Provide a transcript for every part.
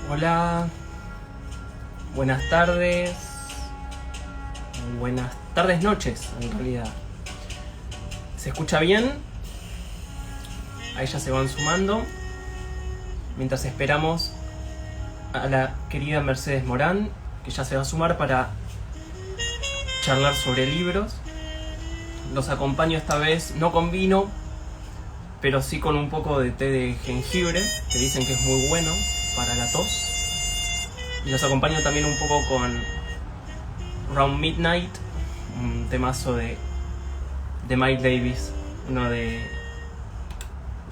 Hola, buenas tardes, noches en realidad. ¿Se escucha bien? Ahí ya se van sumando. Mientras esperamos a la querida Mercedes Morán, que ya se va a sumar para charlar sobre libros. Los acompaño esta vez no con vino, pero sí con un poco de té de jengibre, que dicen que es muy bueno para la tos. Y los acompaño también un poco con Round Midnight, un temazo de Miles Davis, uno de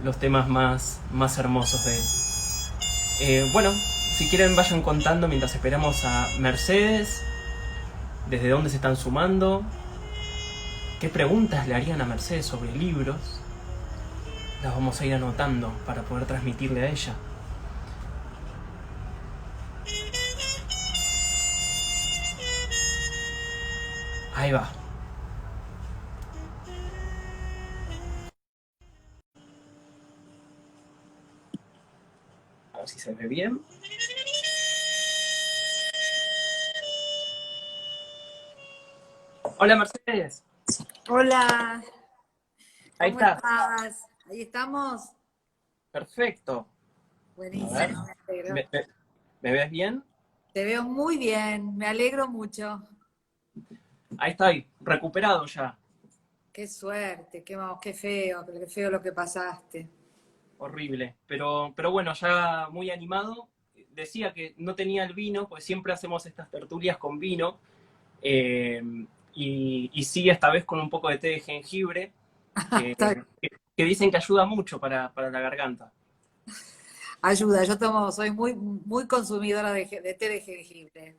los temas más hermosos de él. Bueno, si quieren vayan contando mientras esperamos a Mercedes, desde dónde se están sumando, qué preguntas le harían a Mercedes sobre libros, las vamos a ir anotando para poder transmitirle a ella. Ahí va. A ver si se ve bien. Hola Mercedes. Hola, Ahí ¿cómo estás. estás? Ahí estamos. Perfecto. A ver. Buenísimo, me alegro. ¿Me, me, me ves bien? Te veo muy bien, me alegro mucho. Ahí estoy, recuperado ya. Qué suerte, qué feo lo que pasaste. Horrible. Pero bueno, ya muy animado. Decía que no tenía el vino, pues siempre hacemos estas tertulias con vino. eh, y sí, esta vez con un poco de té de jengibre, que, Está bien. que dicen que ayuda mucho para la garganta. Ayuda, yo tomo, soy muy consumidora de té de jengibre.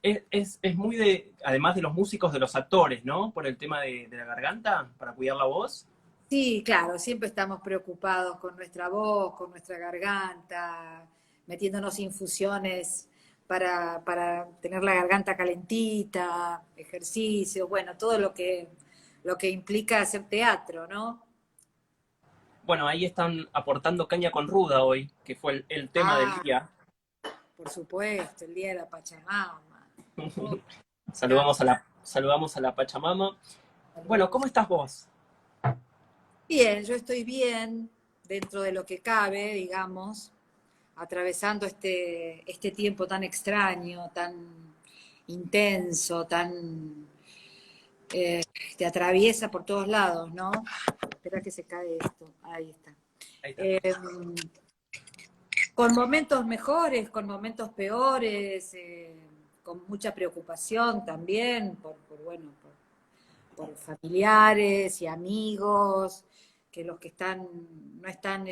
Es muy de, además de los músicos, de los actores, ¿no? Por el tema de la garganta, para cuidar la voz. Sí, claro, siempre estamos preocupados con nuestra voz, con nuestra garganta, metiéndonos infusiones para tener la garganta calentita, ejercicios, bueno, todo lo que implica hacer teatro, ¿no? Bueno, ahí están aportando caña con ruda hoy, que fue el tema del Ah, día. por supuesto, el Día de la Pachamama. Oh, Saludamos a la Pachamama. Bueno, ¿cómo saludos. estás vos? Bien, yo estoy bien dentro de lo que cabe, digamos, atravesando este tiempo tan extraño, tan intenso, te atraviesa por todos lados, ¿no? Espera que se cae esto. Ahí está. Ahí está. Eh, con momentos mejores, con momentos peores, con mucha preocupación también bueno, por familiares y amigos, que los que no están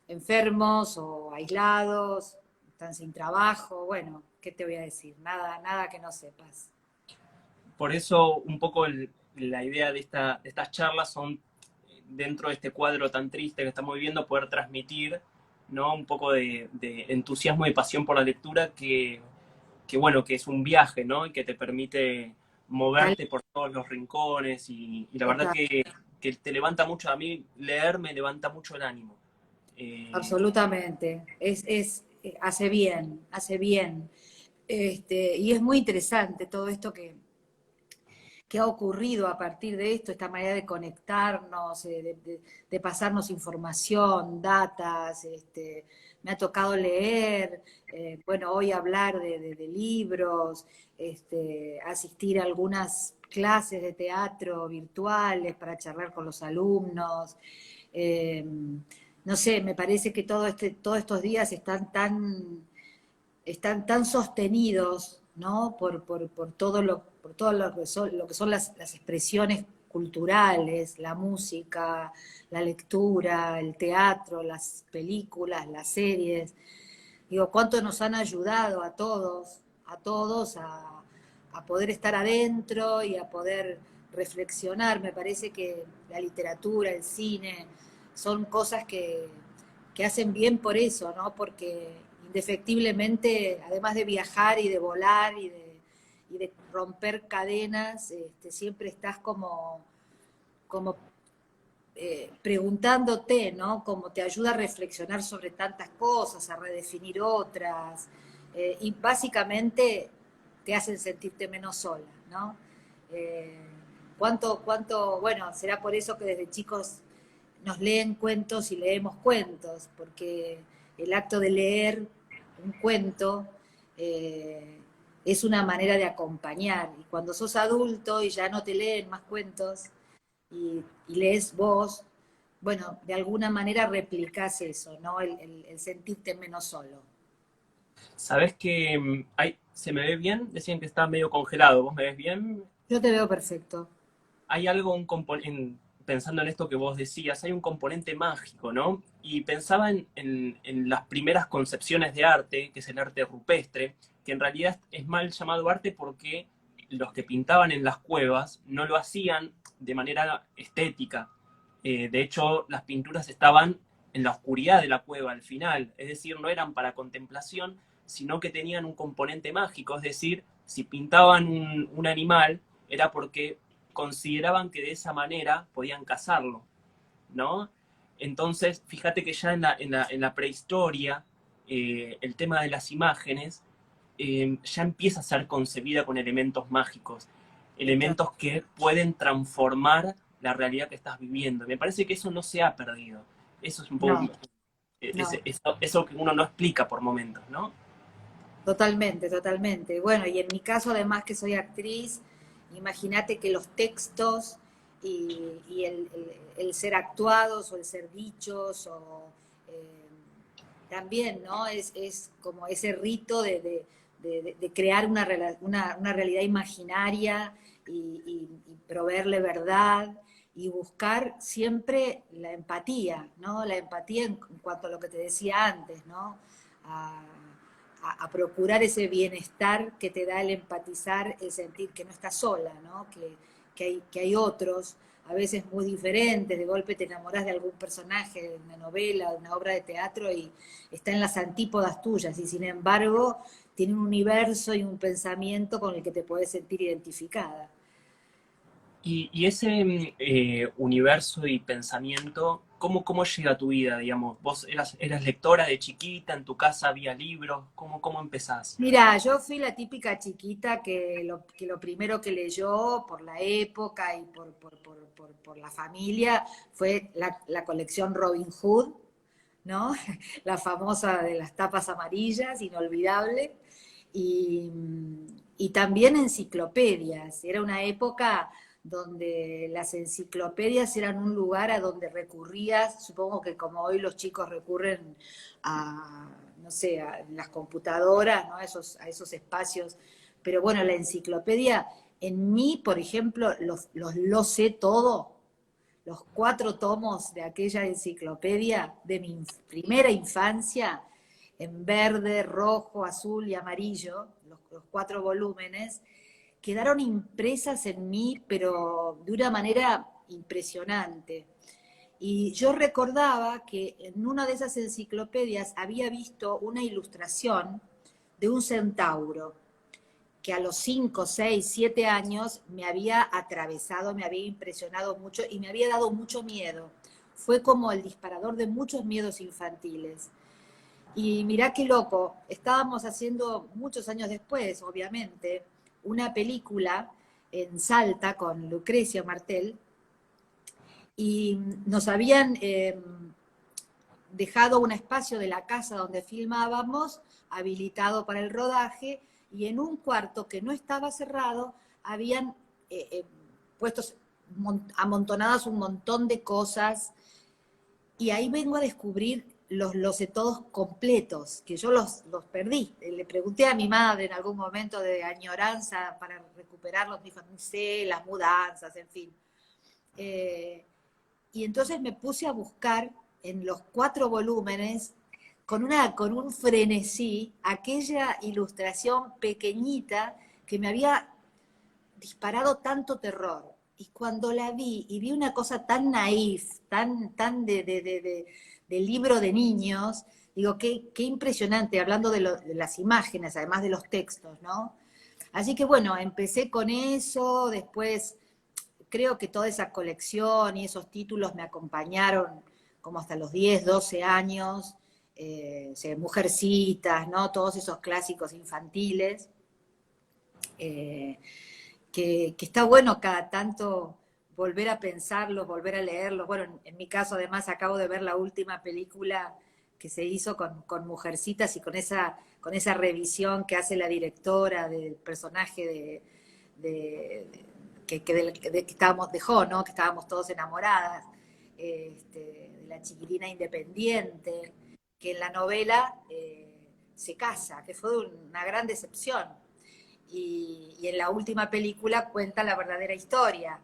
enfermos o aislados, están sin trabajo, bueno, ¿qué te voy a decir? Nada que no sepas. Por eso un poco la idea de estas charlas son, dentro de este cuadro tan triste que estamos viviendo, poder transmitir, ¿no? Un poco de entusiasmo y pasión por la lectura bueno, que es un viaje, ¿no? Y que te permite Tal, moverte por todos los rincones y la verdad total, que te levanta mucho, a mí leer me levanta mucho el ánimo. Eh, absolutamente. Hace bien, hace bien. Y es muy interesante todo esto que ha ocurrido a partir de esto, esta manera de conectarnos, de pasarnos información, datas, me ha tocado leer, bueno, hoy hablar de libros, asistir a algunas clases de teatro virtuales para charlar con los alumnos. eh, no sé, me parece que todos estos días están tan sostenidos, ¿no? Por todo lo que son las expresiones culturales, la música, la lectura, el teatro, las películas, las series. Digo, cuánto nos han ayudado a todos a poder estar adentro y a poder reflexionar. Me parece que la literatura, el cine, son cosas que hacen bien por eso, ¿no? Porque indefectiblemente, además de viajar y de volar y de romper cadenas, siempre estás como preguntándote, ¿no? Como te ayuda a reflexionar sobre tantas cosas, a redefinir otras, y básicamente te hacen sentirte menos sola, ¿no? Eh, bueno, será por eso que desde chicos nos leen cuentos y leemos cuentos, porque el acto de leer un cuento es una manera de acompañar. Y cuando sos adulto y ya no te leen más cuentos y lees vos, bueno, de alguna manera replicás eso, ¿no? El sentirte menos solo. ¿Sabés que se me ve bien? Decían que está medio congelado. ¿Vos me ves bien? Yo te veo perfecto. Hay algo, pensando en esto que vos decías, hay un componente mágico, ¿no? Y pensaba en las primeras concepciones de arte, que es el arte rupestre, que en realidad es mal llamado arte porque los que pintaban en las cuevas no lo hacían de manera estética. De hecho, las pinturas estaban en la oscuridad de la cueva al final, es decir, no eran para contemplación, sino que tenían un componente mágico, es decir, si pintaban un animal era porque consideraban que de esa manera podían cazarlo, ¿no? Entonces, fíjate que ya en la prehistoria, el tema de las imágenes ya empieza a ser concebida con elementos mágicos, elementos que pueden transformar la realidad que estás viviendo. Me parece que eso no se ha perdido. Eso es un poco No, no, eso que uno no explica por momentos, ¿no? totalmente, totalmente. Bueno, y en mi caso, además que soy actriz, imagínate que los textos y el ser actuados o el ser dichos o también, ¿no? Es como ese rito de crear una realidad imaginaria y proveerle verdad y buscar siempre la empatía, ¿no? La empatía en cuanto a lo que te decía antes, ¿no? A, a procurar ese bienestar que te da el empatizar, el sentir que no estás sola, ¿no? Que hay otros, a veces muy diferentes, de golpe te enamorás de algún personaje de una novela, de una obra de teatro y está en las antípodas tuyas y sin embargo tiene un universo y un pensamiento con el que te puedes sentir identificada. Y ese universo y pensamiento, ¿cómo llega a tu vida, digamos? ¿Vos eras lectora de chiquita, en tu casa había libros? ¿Cómo empezás? Mira, yo fui la típica chiquita que lo primero que leyó por la época y por la familia fue la colección Robin Hood, ¿no? La famosa de las tapas amarillas, inolvidable. Y, y también enciclopedias. Era una época donde las enciclopedias eran un lugar a donde recurrías, supongo que como hoy los chicos recurren a, no sé, a las computadoras, ¿no? A esos espacios. Pero bueno, la enciclopedia, en mí, por ejemplo, lo sé todo, los 4 tomos de aquella enciclopedia de mi primera infancia, en verde, rojo, azul y amarillo, los 4 volúmenes, quedaron impresas en mí, pero de una manera impresionante. Y yo recordaba que en una de esas enciclopedias había visto una ilustración de un centauro que a los 5, 6, 7 años me había atravesado, me había impresionado mucho y me había dado mucho miedo. Fue como el disparador de muchos miedos infantiles. Y mirá qué loco, estábamos haciendo muchos años después, obviamente, una película en Salta con Lucrecia Martel y nos habían dejado un espacio de la casa donde filmábamos habilitado para el rodaje y en un cuarto que no estaba cerrado habían puestos amontonadas un montón de cosas y ahí vengo a descubrir los todos completos, que yo los perdí. Le pregunté a mi madre en algún momento de añoranza para recuperarlos, me dijo, no sé, las mudanzas, en fin. Y entonces me puse a buscar en los 4 volúmenes con un frenesí aquella ilustración pequeñita que me había disparado tanto terror. Y cuando la vi, y vi una cosa tan naif, tan de libro de niños, digo, qué impresionante, hablando de las imágenes, además de los textos, ¿no? Así que bueno, empecé con eso, después creo que toda esa colección y esos títulos me acompañaron como hasta los 10, 12 años, Mujercitas, ¿no? Todos esos clásicos infantiles, que está bueno cada tanto volver a pensarlos, volver a leerlos. Bueno, en mi caso además acabo de ver la última película que se hizo con Mujercitas y con esa revisión que hace la directora del personaje que estábamos, dejó, ¿no? Que estábamos todos enamoradas, de la chiquilina independiente, que en la novela se casa, que fue una gran decepción. Y en la última película cuenta la verdadera historia,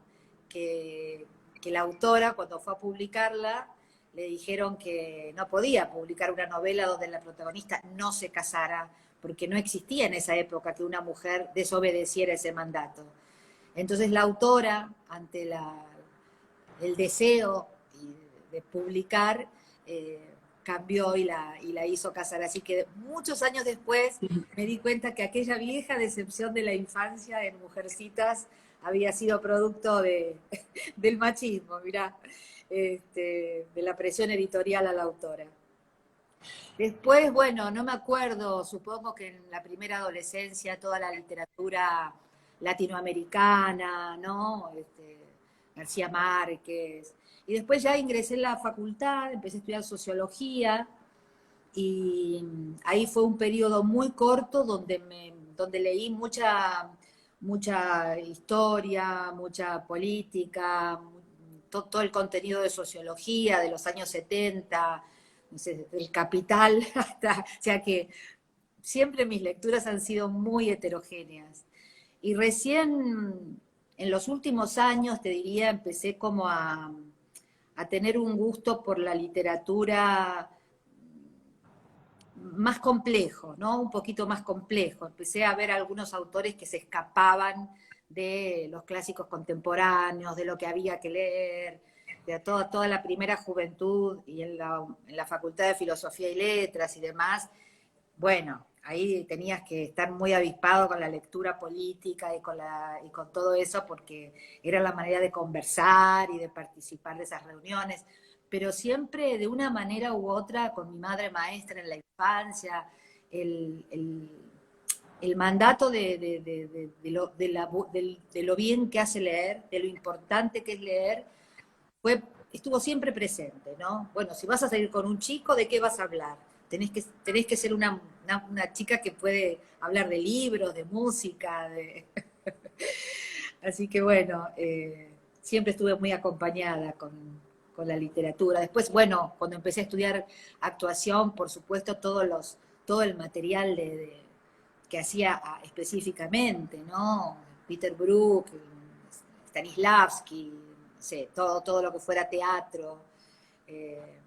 que la autora, cuando fue a publicarla, le dijeron que no podía publicar una novela donde la protagonista no se casara, porque no existía en esa época que una mujer desobedeciera ese mandato. Entonces la autora, ante el deseo de publicar, cambió y la hizo casar. Así que muchos años después me di cuenta que aquella vieja decepción de la infancia en Mujercitas había sido producto del machismo, mirá, de la presión editorial a la autora. Después, bueno, no me acuerdo, supongo que en la primera adolescencia toda la literatura latinoamericana, ¿no? García Márquez. Y después ya ingresé en la facultad, empecé a estudiar sociología y ahí fue un periodo muy corto donde leí mucha historia, mucha política, todo el contenido de sociología de los años 70, no sé, del Capital, o sea que siempre mis lecturas han sido muy heterogéneas. Y recién en los últimos años, te diría, empecé como a tener un gusto por la literatura más complejo, ¿no? Un poquito más complejo. Empecé a ver algunos autores que se escapaban de los clásicos contemporáneos, de lo que había que leer, de toda la primera juventud y en la Facultad de Filosofía y Letras y demás. Bueno, ahí tenías que estar muy avispado con la lectura política y con todo eso, porque era la manera de conversar y de participar de esas reuniones, pero siempre de una manera u otra, con mi madre maestra en la infancia, el mandato de lo bien que hace leer, de lo importante que es leer, estuvo siempre presente, ¿no? Bueno, si vas a salir con un chico, ¿de qué vas a hablar? Tenés que ser una chica que puede hablar de libros, de música, Así que bueno, siempre estuve muy acompañada con la literatura. Después, bueno, cuando empecé a estudiar actuación, por supuesto, todo el material que hacía específicamente, ¿no? Peter Brook, Stanislavski, no sé, todo lo que fuera teatro. Eh,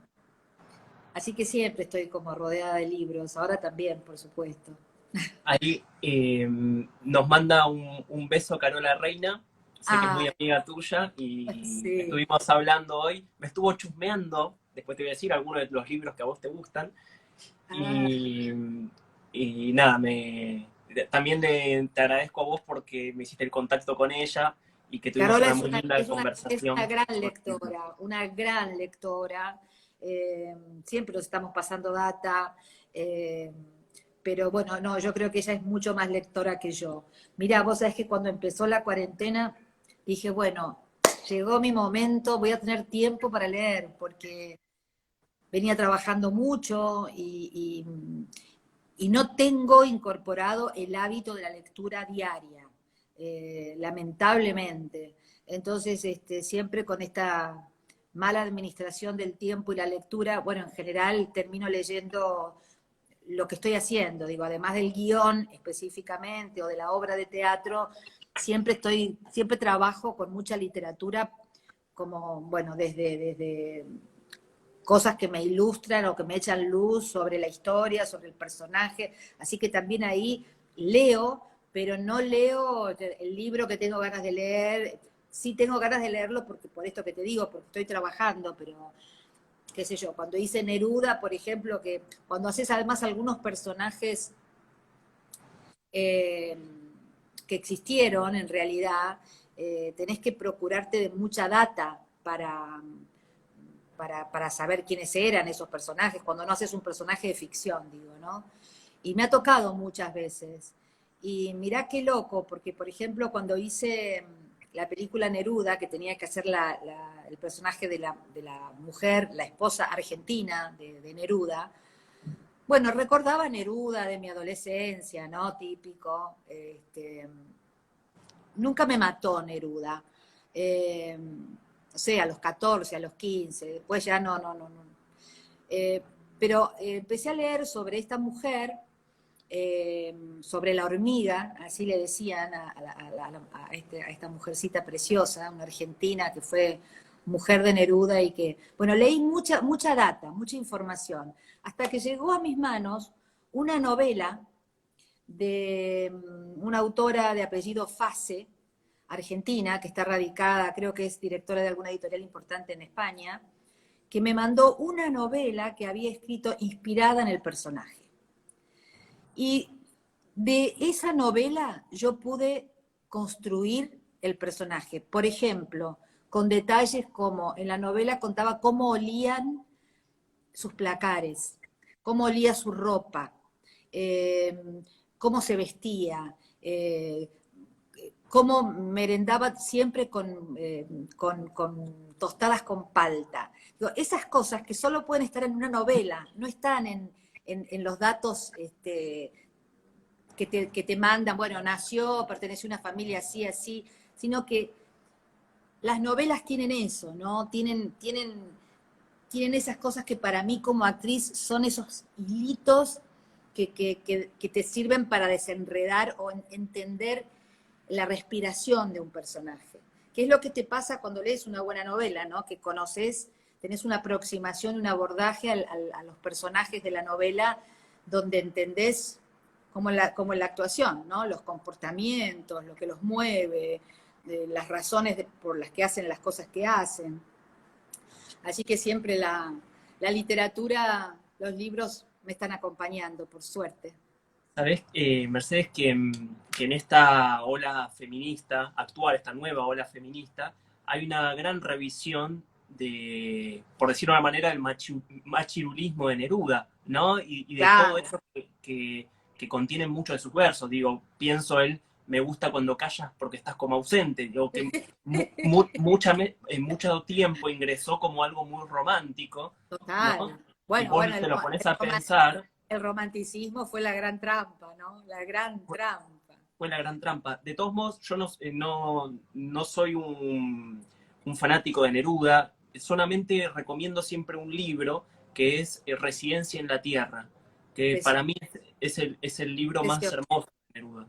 Así que siempre estoy como rodeada de libros, ahora también, por supuesto. Ahí nos manda un beso Carola Reina, sé que es muy Ah, amiga tuya y sí. estuvimos hablando hoy, me estuvo chusmeando, después te voy a decir algunos de los libros que a vos te gustan Ah, y, y nada, también te agradezco a vos porque me hiciste el contacto con ella y que tuvimos Carola una muy linda es una conversación. gran lectora, una gran lectora. Siempre nos estamos pasando data, eh, pero bueno, no, yo creo que ella es mucho más lectora que yo. Mirá, vos sabés que cuando empezó la cuarentena dije, bueno, llegó mi momento, voy a tener tiempo para leer, porque venía trabajando mucho y no tengo incorporado el hábito de la lectura diaria, lamentablemente. Entonces, siempre con esta mala administración del tiempo y la lectura, bueno, en general termino leyendo lo que estoy haciendo, digo, además del guión específicamente o de la obra de teatro, siempre trabajo con mucha literatura, como, bueno, desde cosas que me ilustran o que me echan luz sobre la historia, sobre el personaje. Así que también ahí leo, pero no leo el libro que tengo ganas de leer. Sí tengo ganas de leerlo porque por esto que te digo, porque estoy trabajando, pero qué sé yo, cuando hice Neruda, por ejemplo, que cuando haces además algunos personajes eh, que existieron en realidad, tenés que procurarte de mucha data para saber quiénes eran esos personajes, cuando no haces un personaje de ficción, digo, ¿no? Y me ha tocado muchas veces. Y mirá qué loco, porque por ejemplo cuando hice la película Neruda, que tenía que hacer el personaje de la mujer, la esposa argentina de Neruda, bueno, recordaba a Neruda de mi adolescencia, ¿no? Típico. Nunca me mató Neruda. No sé, a los 14, a los 15, después ya no. Pero empecé a leer sobre esta mujer, sobre la hormiga, así le decían a esta mujercita preciosa, una argentina que fue mujer de Neruda y que, bueno, leí mucha data, mucha información, hasta que llegó a mis manos una novela de una autora de apellido Fase, argentina, que está radicada, creo que es directora de alguna editorial importante en España, que me mandó una novela que había escrito inspirada en el personaje. Y de esa novela yo pude construir el personaje. Por ejemplo, con detalles como en la novela contaba cómo olían sus placares, cómo olía su ropa, cómo se vestía, cómo merendaba siempre con tostadas con palta. Digo, esas cosas que solo pueden estar en una novela, no están en los datos que te mandan, bueno, nació, pertenece a una familia así, así, sino que las novelas tienen eso, ¿no? Tienen esas cosas que para mí como actriz son esos hilitos que te sirven para desenredar o entender la respiración de un personaje. ¿Qué es lo que te pasa cuando lees una buena novela, ¿no? Que conoces, tenés una aproximación, un abordaje a los personajes de la novela donde entendés como en la actuación, ¿no? Los comportamientos, lo que los mueve, las razones por las que hacen las cosas que hacen. Así que siempre la literatura, los libros me están acompañando, por suerte. Sabés, Mercedes, que en esta ola feminista actual, esta nueva ola feminista, hay una gran revisión de, por decirlo de una manera, del machirulismo de Neruda, ¿no? Y de todo Claro, eso que contiene mucho de sus versos. Digo, pienso él, me gusta cuando callas porque estás como ausente. Digo, que en mucho tiempo ingresó como algo muy romántico, ¿no? total. Y Bueno, vos bueno, te lo pones a pensar. el romanticismo fue la gran trampa, ¿no? La gran trampa. Fue la gran trampa. De todos modos, yo no soy un fanático de Neruda, solamente recomiendo siempre un libro que es Residencia en la Tierra, que para mí es el libro más Precioso. hermoso de Neruda,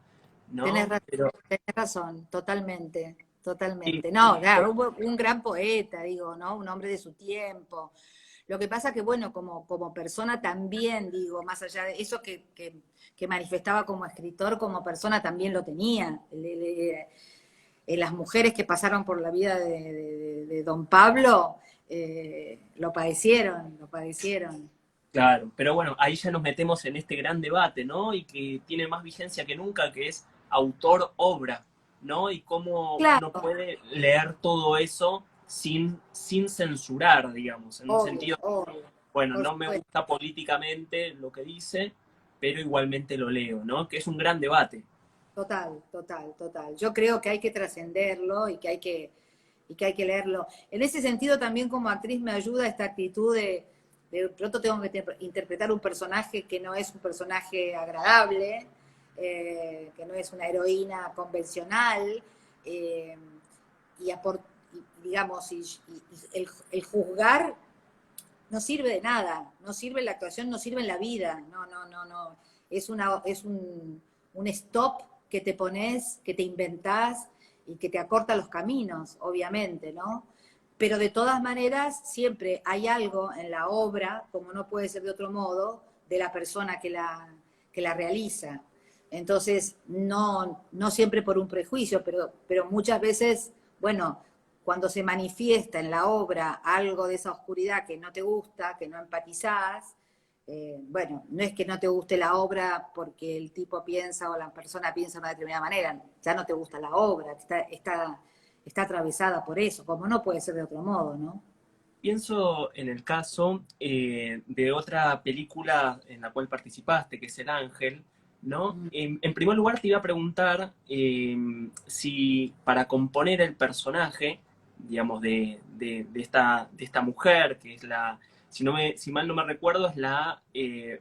Tenés ¿no? razón, Pero tenés razón, totalmente, sí, totalmente. No, claro, hubo un gran poeta, digo, ¿no? Un hombre de su tiempo. Lo que pasa que, bueno, como persona también, digo, más allá de eso que manifestaba como escritor, como persona también lo tenía. Las mujeres que pasaron por la vida de Don Pablo lo padecieron, lo padecieron. claro, pero bueno, ahí ya nos metemos en este gran debate, ¿no? Y que tiene más vigencia que nunca, que es autor-obra, ¿no? Y cómo uno Claro, puede leer todo eso sin censurar, digamos, en un obvio, sentido, obvio, bueno, por no me supuesto. gusta políticamente lo que dice, pero igualmente lo leo, ¿no? Que es un gran debate. Total, total, total. Yo creo que hay que trascenderlo y que hay que leerlo. En ese sentido también como actriz me ayuda esta actitud de pronto tengo que interpretar un personaje que no es un personaje agradable, que no es una heroína convencional, eh, y, digamos, el juzgar no sirve de nada, no sirve la actuación, no sirve en la vida, no. Es un stop que te pones, que te inventás y que te acorta los caminos, obviamente, ¿no? Pero de todas maneras, siempre hay algo en la obra, como no puede ser de otro modo, de la persona que la realiza. Entonces, no siempre por un prejuicio, pero muchas veces, bueno, cuando se manifiesta en la obra algo de esa oscuridad que no te gusta, que no empatizás, bueno, no es que no te guste la obra porque el tipo piensa o la persona piensa de una determinada manera, ya no te gusta la obra, está atravesada por eso, como no puede ser de otro modo, ¿no? Pienso en el caso de otra película en la cual participaste, que es El Ángel, ¿no? Mm. En primer lugar te iba a preguntar si para componer el personaje, digamos, de esta mujer, que es la, si mal no me recuerdo, es la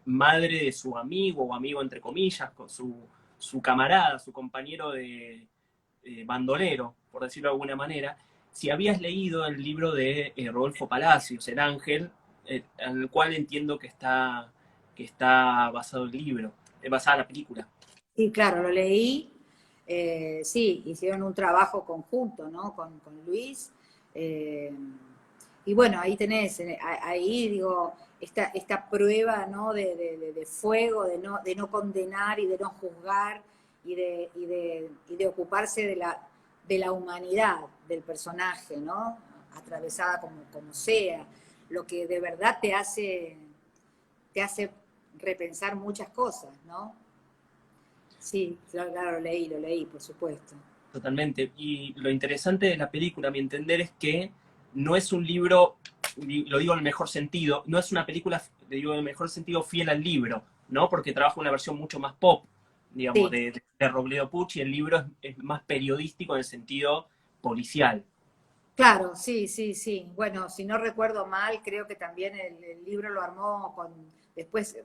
madre de su amigo, o amigo entre comillas, con su camarada, su compañero de bandolero, por decirlo de alguna manera, si habías leído el libro de Rodolfo Palacios, El Ángel, en el cual entiendo que está basado el libro, basada la película. Sí, claro, lo leí. Sí, hicieron un trabajo conjunto, ¿no? Con Luis. eh, y bueno, ahí tenés, ahí digo, esta prueba, ¿no? De fuego, de no condenar y de no juzgar y de ocuparse de la humanidad del personaje, ¿no? Atravesada como sea, lo que de verdad te hace repensar muchas cosas, ¿no? Sí, claro, lo leí, por supuesto. Totalmente. Y lo interesante de la película, a mi entender, es que no es un libro, lo digo en el mejor sentido, no es una película, digo en el mejor sentido, fiel al libro, ¿no? Porque trabaja una versión mucho más pop, digamos, Sí, de Robledo Puch, y el libro es más periodístico en el sentido policial. claro, sí, sí, sí. Bueno, si no recuerdo mal, creo que también el libro lo armó después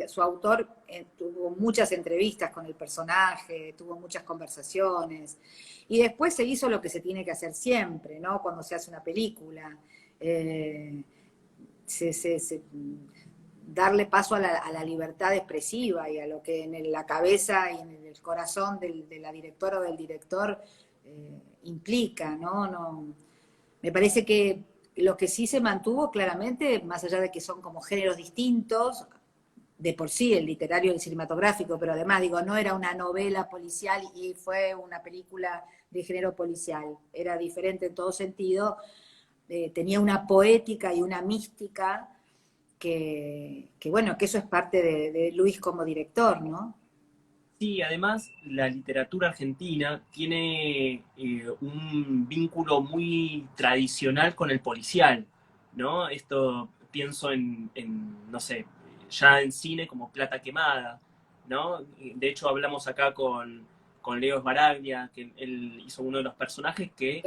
su autor tuvo muchas entrevistas con el personaje, tuvo muchas conversaciones, y después se hizo lo que se tiene que hacer siempre, ¿no? Cuando se hace una película. Eh, darle paso a la libertad expresiva y a lo que en la cabeza y en el corazón de la directora o del director implica, ¿no? No, me parece que lo que sí se mantuvo claramente, más allá de que son como géneros distintos, de por sí el literario y el cinematográfico, pero además digo, no era una novela policial y fue una película de género policial, era diferente en todo sentido, tenía una poética y una mística bueno, que eso es parte de Luis como director, ¿no? Sí, además la literatura argentina tiene un vínculo muy tradicional con el policial, ¿no? Esto pienso no sé, ya en cine como Plata Quemada, ¿no? De hecho hablamos acá con Leo Sbaraglia, que él hizo uno de los personajes que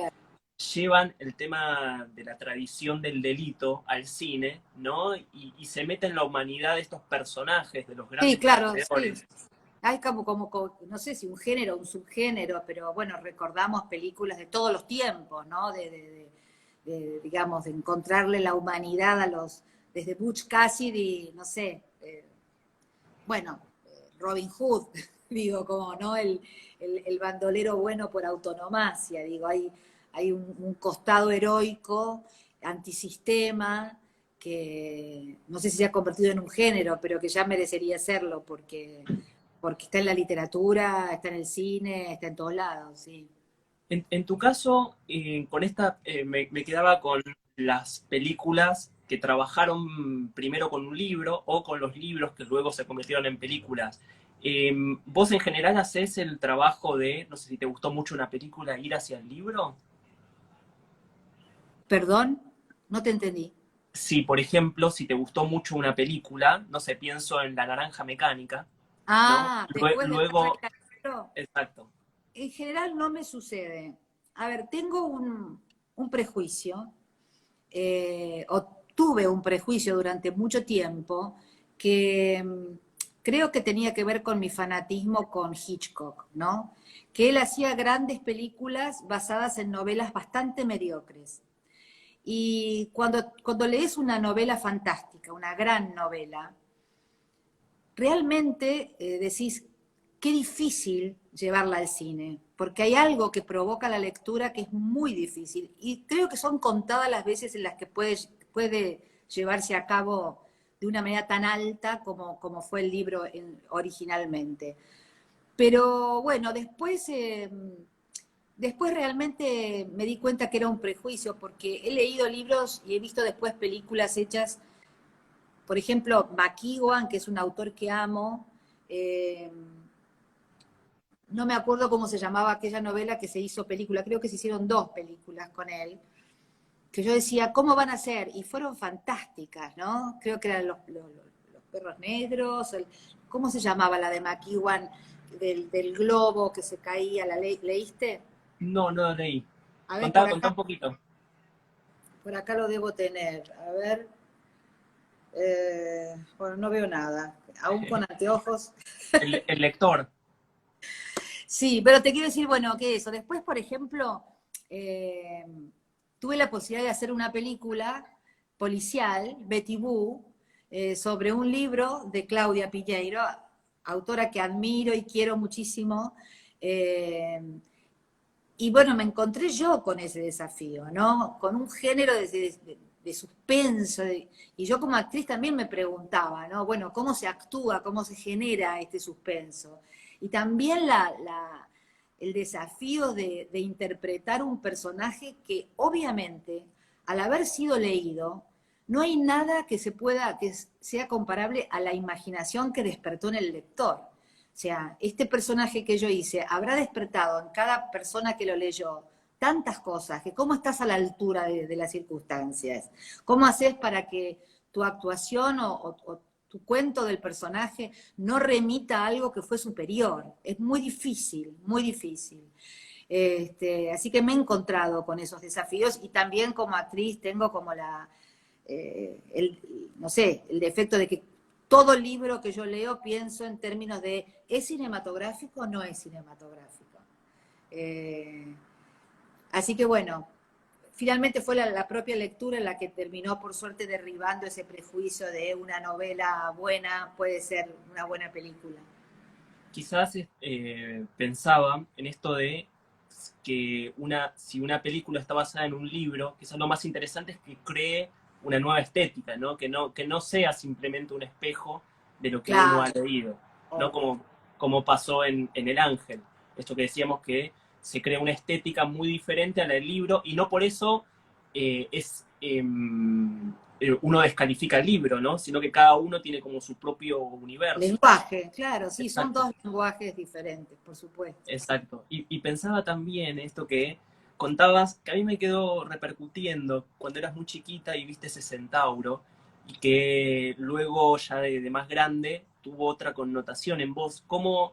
llevan el tema de la tradición del delito al cine, ¿no? Y se mete en la humanidad de estos personajes, de los Sí, grandes claro, sí. perdedores. Hay no sé si un género, un subgénero, pero bueno, recordamos películas de todos los tiempos, ¿no? Digamos, de encontrarle la humanidad desde Butch Cassidy, no sé, bueno, Robin Hood, digo, como, ¿no? El bandolero bueno por autonomacia, digo, hay un costado heroico, antisistema, que no sé si se ha convertido en un género, pero que ya merecería serlo, porque está en la literatura, está en el cine, está en todos lados, sí. En tu caso, con esta me quedaba con las películas que trabajaron primero con un libro o con los libros que luego se convirtieron en películas. ¿Vos en general haces el trabajo de, no sé si te gustó mucho una película, ir hacia el libro? Perdón, no te entendí. Si, por ejemplo, si te gustó mucho una película, no sé, pienso en La Naranja Mecánica, ¿no? Ah, después de Luego, verla en libro, exacto. en general no me sucede. A ver, tengo un prejuicio, o tuve un prejuicio durante mucho tiempo, que creo que tenía que ver con mi fanatismo con Hitchcock, ¿no? Que él hacía grandes películas basadas en novelas bastante mediocres. Y cuando lees una novela fantástica, una gran novela, realmente decís, qué difícil llevarla al cine, porque hay algo que provoca la lectura que es muy difícil. Y creo que son contadas las veces en las que puede llevarse a cabo de una manera tan alta como fue el libro originalmente. Pero bueno, después realmente me di cuenta que era un prejuicio, porque he leído libros y he visto después películas hechas, por ejemplo, McEwan, que es un autor que amo, no me acuerdo cómo se llamaba aquella novela que se hizo película, creo que se hicieron 2 películas con él, que yo decía, ¿cómo van a ser? Y fueron fantásticas, ¿no? Creo que eran los perros negros, ¿cómo se llamaba la de McEwan, del globo que se caía? ¿Leíste? No, no lo leí. A ver, Contá un poquito. por acá lo debo tener. A ver, bueno, no veo nada, aún con anteojos. El lector. Sí, pero te quiero decir, bueno, que eso. Después, por ejemplo, eh, tuve la posibilidad de hacer una película policial, Betty Boo, sobre un libro de Claudia Piñeiro, autora que admiro y quiero muchísimo. eh, y bueno, me encontré yo con ese desafío, ¿no? Con un género de suspenso. Y yo como actriz también me preguntaba, ¿no? Bueno, ¿cómo se actúa, cómo se genera este suspenso? Y también el desafío de interpretar un personaje que obviamente, al haber sido leído, no hay nada que sea comparable a la imaginación que despertó en el lector. O sea, este personaje que yo hice habrá despertado en cada persona que lo leyó tantas cosas, que cómo estás a la altura de las circunstancias, cómo haces para que tu actuación o tu cuento del personaje no remita a algo que fue superior. Es muy difícil, muy difícil. Así que me he encontrado con esos desafíos y también como actriz tengo como no sé, el defecto de que todo libro que yo leo pienso en términos de ¿es cinematográfico o no es cinematográfico? Eh, Así que bueno, finalmente fue la propia lectura la que terminó por suerte derribando ese prejuicio de una novela buena puede ser una buena película. Quizás pensaba en esto de que si una película está basada en un libro, quizás lo más interesante es que cree una nueva estética, ¿no? Que no sea simplemente un espejo de lo que uno ha Claro, leído, ¿no? obvio. Como pasó en El Ángel. Esto que decíamos que se crea una estética muy diferente a la del libro y no por eso uno descalifica el libro, ¿no? Sino que cada uno tiene como su propio universo. Lenguaje, claro, sí, son Exacto. 2 lenguajes diferentes, por supuesto. Exacto. Y pensaba también esto que contabas, que a mí me quedó repercutiendo cuando eras muy chiquita y viste ese centauro, y que luego ya de más grande tuvo otra connotación en vos, cómo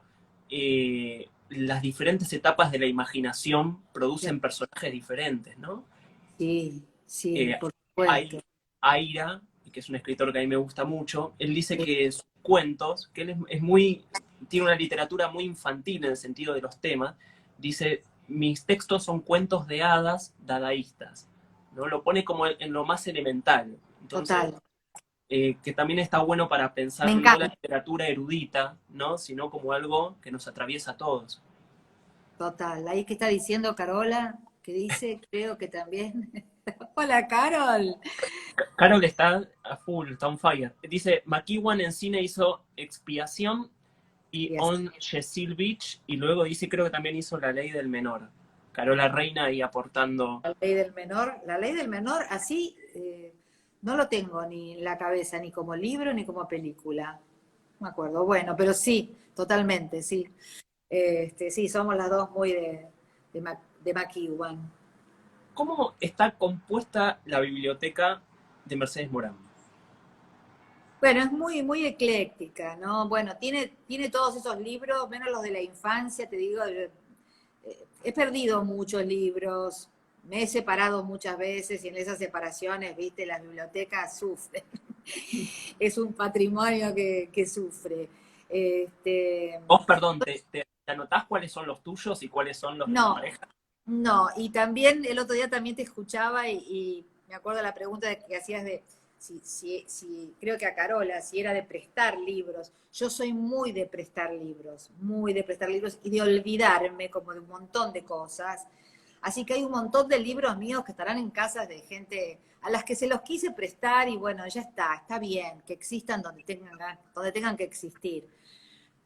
las diferentes etapas de la imaginación producen personajes diferentes, ¿no? Sí, sí, Eh, por supuesto. Aira, que es un escritor que a mí me gusta mucho, él dice Sí, que sus cuentos, que él es muy, tiene una literatura muy infantil en el sentido de los temas, dice, mis textos son cuentos de hadas dadaístas, ¿no? Lo pone como en lo más elemental. Entonces, total. que también está bueno para Me pensar no la encanta, literatura erudita, ¿no? Sino como algo que nos atraviesa a todos. total. Ahí que está diciendo Carola, que dice, creo que también. Hola, Carol. Carol está a full, está on fire. Dice, McEwan en cine hizo Expiación y Y así, On Cecil Beach, y luego dice, creo que también hizo La Ley del Menor. Carola Reina ahí aportando. la ley del menor, así no lo tengo ni en la cabeza, ni como libro, ni como película. No me acuerdo, bueno, pero sí, totalmente, sí. Sí, somos las dos muy de McEwan. ¿Cómo está compuesta la biblioteca de Mercedes Morán? Bueno, es muy, muy ecléctica, ¿no? Bueno, tiene todos esos libros, menos los de la infancia, te digo, he perdido muchos libros, me he separado muchas veces y en esas separaciones, viste, las bibliotecas sufren. Es un patrimonio que sufre. Este, Vos, perdón, te anotás cuáles son los tuyos y cuáles son los de tu no, pareja? no, y también el otro día también te escuchaba y me acuerdo la pregunta que hacías de si, creo que a Carola, si era de prestar libros. Yo soy muy de prestar libros y de olvidarme como de un montón de cosas. Así que hay un montón de libros míos que estarán en casas de gente a las que se los quise prestar y bueno, ya está bien, que existan donde tengan que existir.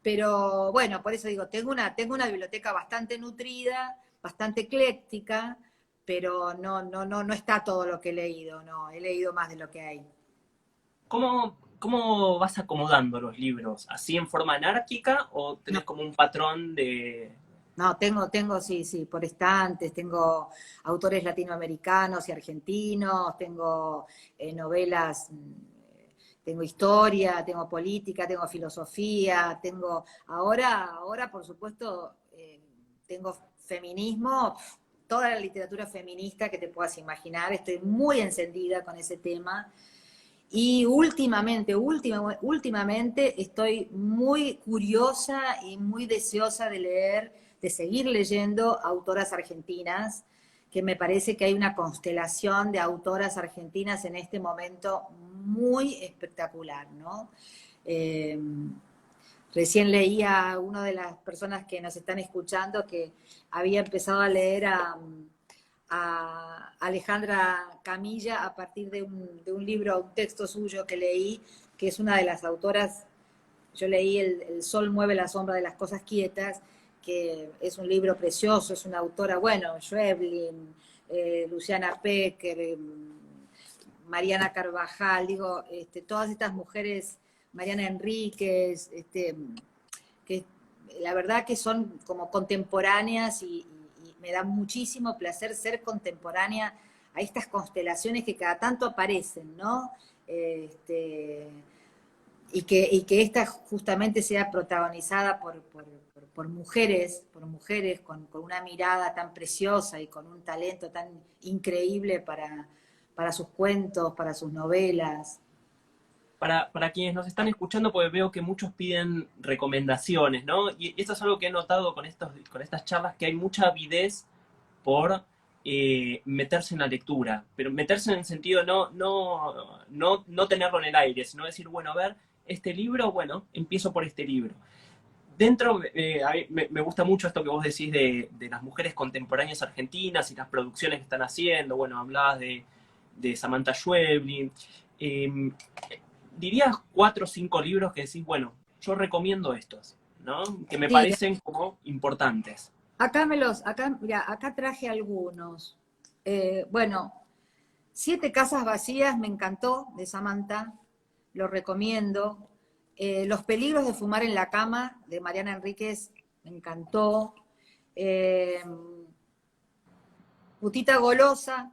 Pero bueno, por eso digo, tengo una biblioteca bastante nutrida, bastante ecléctica, pero no está todo lo que he leído, no, he leído más de lo que hay. ¿Cómo cómo vas acomodando los libros? ¿Así en forma anárquica o No, tenés como un patrón de... no, sí, sí, por estantes, tengo autores latinoamericanos y argentinos, tengo novelas, tengo historia, tengo política, tengo filosofía, ahora por supuesto, tengo feminismo, toda la literatura feminista que te puedas imaginar, estoy muy encendida con ese tema. Y últimamente estoy muy curiosa y muy deseosa de leer, de seguir leyendo autoras argentinas, que me parece que hay una constelación de autoras argentinas en este momento muy espectacular, ¿no? Eh, Recién leía a una de las personas que nos están escuchando que había empezado a leer a Alejandra Camilla a partir de un libro, un texto suyo que leí, que es una de las autoras. Yo leí El sol mueve la sombra de las cosas quietas, que es un libro precioso, es una autora, bueno, Schweblin, Luciana Pecker, Mariana Carvajal, digo, todas estas mujeres, Mariana Enríquez, que la verdad que son como contemporáneas y me da muchísimo placer ser contemporánea a estas constelaciones que cada tanto aparecen, ¿no? Y que esta justamente sea protagonizada por mujeres con una mirada tan preciosa y con un talento tan increíble para sus cuentos, para sus novelas. Para quienes nos están escuchando, pues veo que muchos piden recomendaciones, ¿no? Y esto es algo que he notado con estas charlas, que hay mucha avidez por meterse en la lectura, pero meterse en el sentido no tenerlo en el aire, sino decir, bueno, a ver, este libro, bueno, empiezo por este libro. Dentro, a mí me gusta mucho esto que vos decís de las mujeres contemporáneas argentinas y las producciones que están haciendo. Bueno, hablabas de Samantha Schweblin. Eh, ¿Dirías 4 o 5 libros que decís, bueno, yo recomiendo estos, ¿no? Que me Sí, parecen como importantes. mira, acá traje algunos. Bueno, Siete casas vacías me encantó, de Samantha, lo recomiendo. Los peligros de fumar en la cama, de Mariana Enríquez, me encantó. Eh, Putita golosa,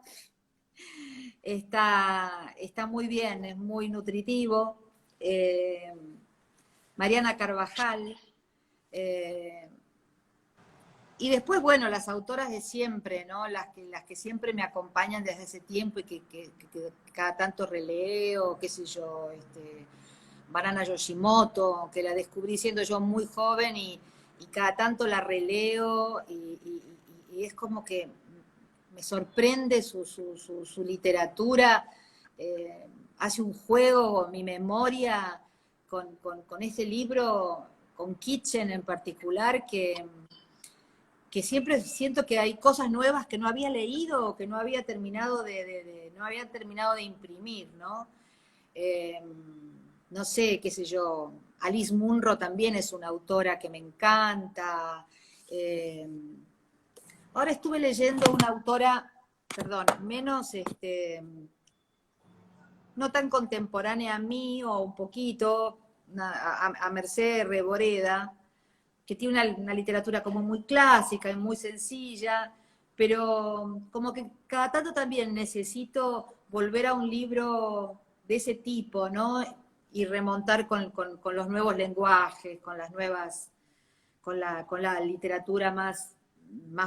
está muy bien, es muy nutritivo. Eh, Mariana Carvajal. eh, Y después, bueno, las autoras de siempre, ¿no? Las que siempre me acompañan desde ese tiempo y que cada tanto releo, qué sé yo, Banana Yoshimoto, que la descubrí siendo yo muy joven y cada tanto la releo y es como que me sorprende su literatura, hace un juego, mi memoria con ese libro, con Kitchen en particular, que siempre siento que hay cosas nuevas que no había leído o que no había terminado no había terminado de imprimir, ¿no? Eh, no sé, qué sé yo, Alice Munro también es una autora que me encanta. Eh, Ahora estuve leyendo una autora, perdón, menos, no tan contemporánea a mí, o un poquito, a Mercedes Reboreda, que tiene una literatura como muy clásica y muy sencilla, pero como que cada tanto también necesito volver a un libro de ese tipo, ¿no? Y remontar con los nuevos lenguajes, con las nuevas, con la literatura más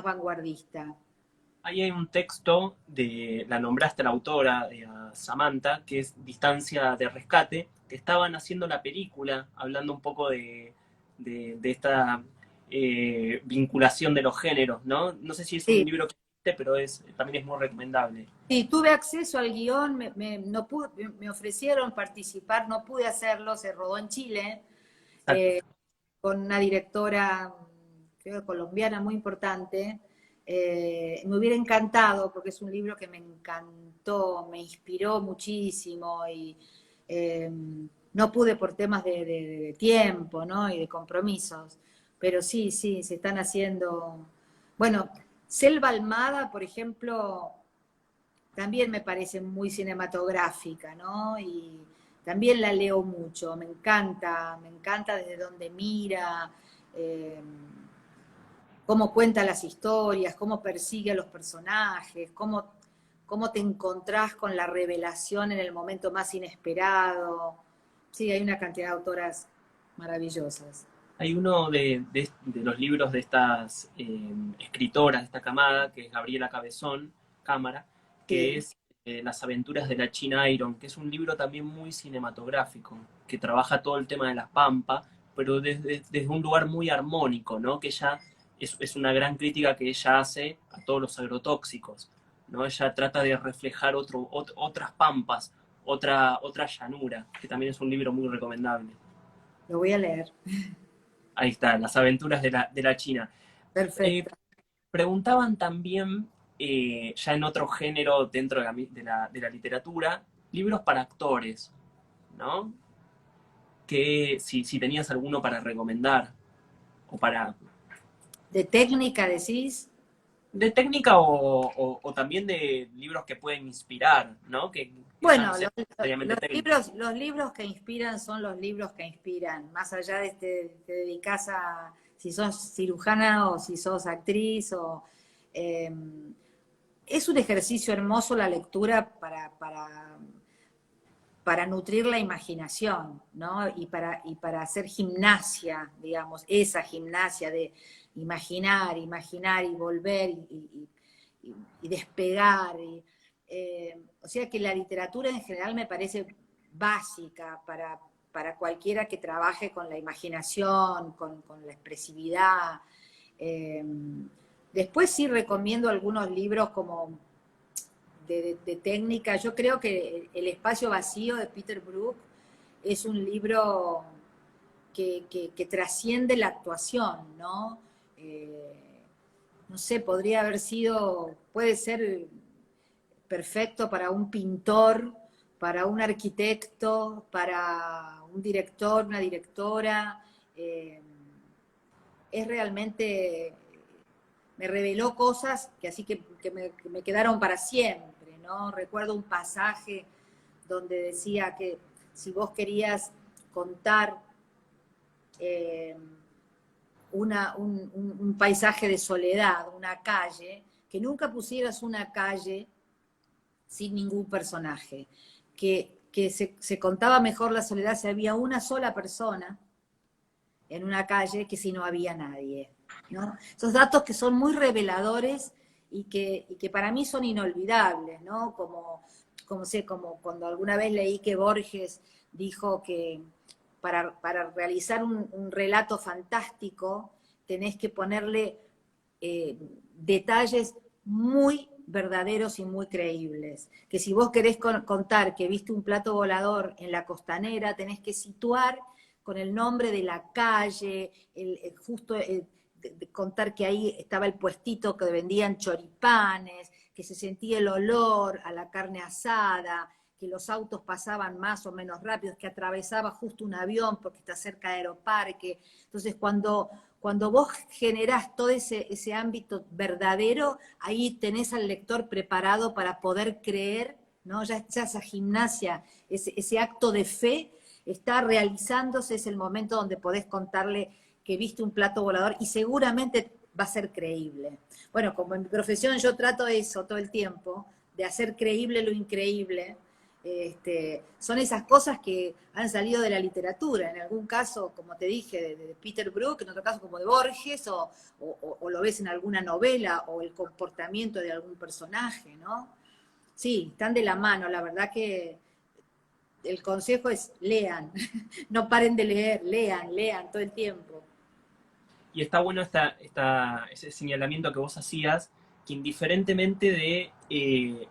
vanguardista. Ahí hay un texto la nombraste a la autora, a Samantha, que es Distancia de Rescate, que estaban haciendo la película, hablando un poco de esta vinculación de los géneros, ¿no? No sé si es un Sí, libro que viste, pero también es muy recomendable. sí, tuve acceso al guión, no me ofrecieron participar, no pude hacerlo, se rodó en Chile, Exacto. con una directora, creo, colombiana muy importante. Me hubiera encantado, porque es un libro que me encantó, me inspiró muchísimo y eh, no pude por temas de tiempo, ¿no? Y de compromisos. Pero sí, sí, se están haciendo. Bueno, Selva Almada, por ejemplo, también me parece muy cinematográfica, ¿no? también la leo mucho, me encanta desde donde mira, eh, cómo cuenta las historias, cómo persigue a los personajes, cómo te encontrás con la revelación en el momento más inesperado. Sí, hay una cantidad de autoras maravillosas. Hay uno de los libros de estas escritoras de esta camada, que es Gabriela Cabezón, Cámara, que Sí. es Las aventuras de la China Iron, que es un libro también muy cinematográfico, que trabaja todo el tema de la pampa, pero desde un lugar muy armónico, ¿no? Que ella es una gran crítica que ella hace a todos los agrotóxicos, ¿no? Ella trata de reflejar otras pampas, otra llanura, que también es un libro muy recomendable. Lo voy a leer. Ahí está, Las aventuras de la China. Eh, Perfecto. Preguntaban también, ya en otro género dentro de la literatura, libros para actores, ¿no? Que si tenías alguno para recomendar, o para... ¿De técnica decís? De técnica o también de libros que pueden inspirar, ¿no? Que ya no Bueno, sean necesariamente técnicos. los libros que inspiran son los libros que inspiran, más allá de te dedicas a, si sos cirujana o si sos actriz, eh, es un ejercicio hermoso la lectura para nutrir la imaginación, ¿no? Y para hacer gimnasia, digamos, esa gimnasia de imaginar, imaginar y volver y despegar. O sea que la literatura en general me parece básica para cualquiera que trabaje con la imaginación, con la expresividad. Eh, Después sí recomiendo algunos libros como de técnica. Yo creo que El espacio vacío de Peter Brook es un libro que trasciende la actuación, ¿no? No sé, podría haber sido, puede ser perfecto para un pintor, para un arquitecto, para un director, una directora. Eh, es realmente, me reveló cosas que así que me quedaron para siempre, ¿no? Recuerdo un pasaje donde decía que si vos querías contar eh, un paisaje de soledad, una calle, que nunca pusieras una calle sin ningún personaje, que se contaba mejor la soledad si había una sola persona en una calle que si no había nadie, ¿no? Esos datos que son muy reveladores y que para mí son inolvidables, ¿no? Como cuando alguna vez leí que Borges dijo que para realizar un relato fantástico tenés que ponerle detalles muy verdaderos y muy creíbles. Que si vos querés contar que viste un plato volador en la costanera, tenés que situar con el nombre de la calle, de contar que ahí estaba el puestito que vendían choripanes, que se sentía el olor a la carne asada, que los autos pasaban más o menos rápidos, que atravesaba justo un avión porque está cerca de Aeroparque. Entonces, cuando vos generás todo ese ámbito verdadero, ahí tenés al lector preparado para poder creer, ¿no? Ya esa gimnasia, ese acto de fe está realizándose, es el momento donde podés contarle que viste un plato volador y seguramente va a ser creíble. Bueno, como en mi profesión yo trato eso todo el tiempo, de hacer creíble lo increíble. Son esas cosas que han salido de la literatura, en algún caso, como te dije, de Peter Brook, en otro caso como de Borges, o lo ves en alguna novela, o el comportamiento de algún personaje, ¿no? Sí, están de la mano, la verdad que el consejo es lean, no paren de leer, lean todo el tiempo. Y está bueno ese señalamiento que vos hacías, que indiferentemente de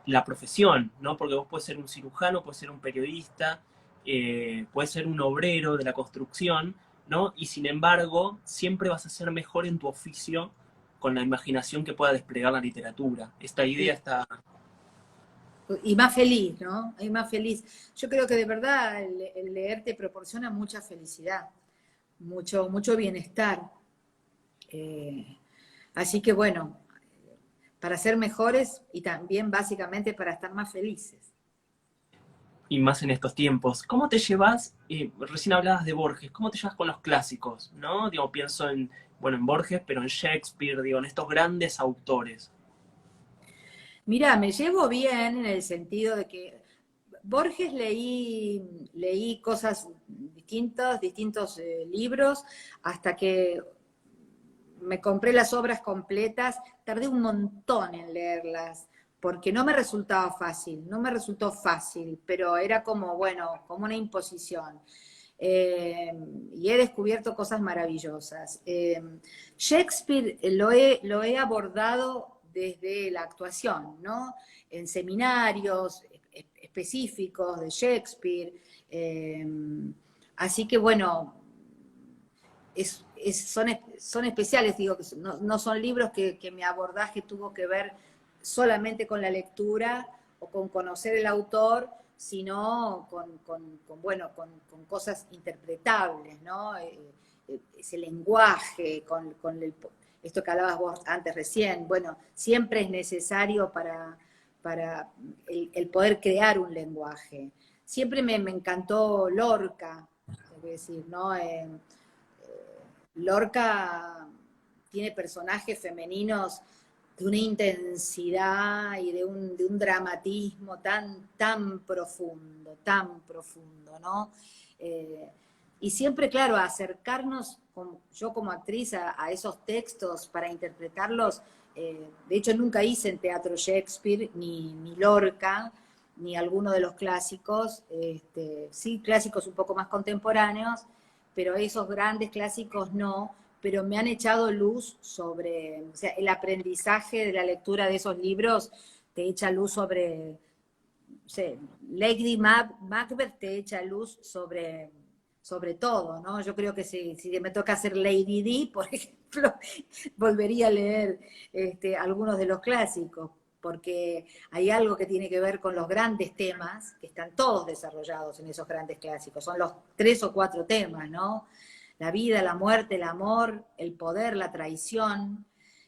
la profesión, ¿no? Porque vos puedes ser un cirujano, puedes ser un periodista, puedes ser un obrero de la construcción, ¿no? Y sin embargo, siempre vas a ser mejor en tu oficio con la imaginación que pueda desplegar la literatura. Esta idea Sí. está... Y más feliz, ¿no? Y más feliz. Yo creo que de verdad el leer te proporciona mucha felicidad, mucho bienestar. Eh, Así que bueno, para ser mejores y también básicamente para estar más felices. y más en estos tiempos. ¿Cómo te llevas, recién hablabas de Borges, cómo te llevas con los clásicos, ¿no? Digo, pienso en, bueno, en Borges, pero en Shakespeare, digo, en estos grandes autores. Mira, me llevo bien en el sentido de que Borges leí cosas distintos libros, hasta que me compré las obras completas, tardé un montón en leerlas, porque no me resultaba fácil, no me resultó fácil, pero era como, bueno, como una imposición. Y he descubierto cosas maravillosas. Shakespeare lo he abordado desde la actuación, ¿no? En seminarios específicos de Shakespeare. Así que bueno, son especiales, digo, que no son libros que mi abordaje tuvo que ver solamente con la lectura o con conocer el autor, sino bueno, con cosas interpretables, ¿no? Ese lenguaje, esto que hablabas vos antes recién, bueno, siempre es necesario para el poder crear un lenguaje. Siempre me encantó Lorca, tengo que decir, ¿no? Lorca tiene personajes femeninos de una intensidad y de un dramatismo tan profundo, ¿no? Y siempre, claro, acercarnos, yo como actriz, a esos textos para interpretarlos. De hecho, nunca hice en teatro Shakespeare, ni Lorca, ni alguno de los clásicos, sí, clásicos un poco más contemporáneos, pero esos grandes clásicos no, pero me han echado luz sobre, o sea, el aprendizaje de la lectura de esos libros te echa luz sobre, no sé, Lady Macbeth te echa luz sobre todo, ¿no? Yo creo que si me toca hacer Lady Di, por ejemplo, volvería a leer algunos de los clásicos, porque hay algo que tiene que ver con los grandes temas, que están todos desarrollados en esos grandes clásicos, son los 3 o 4 temas, ¿no? La vida, la muerte, el amor, el poder, la traición.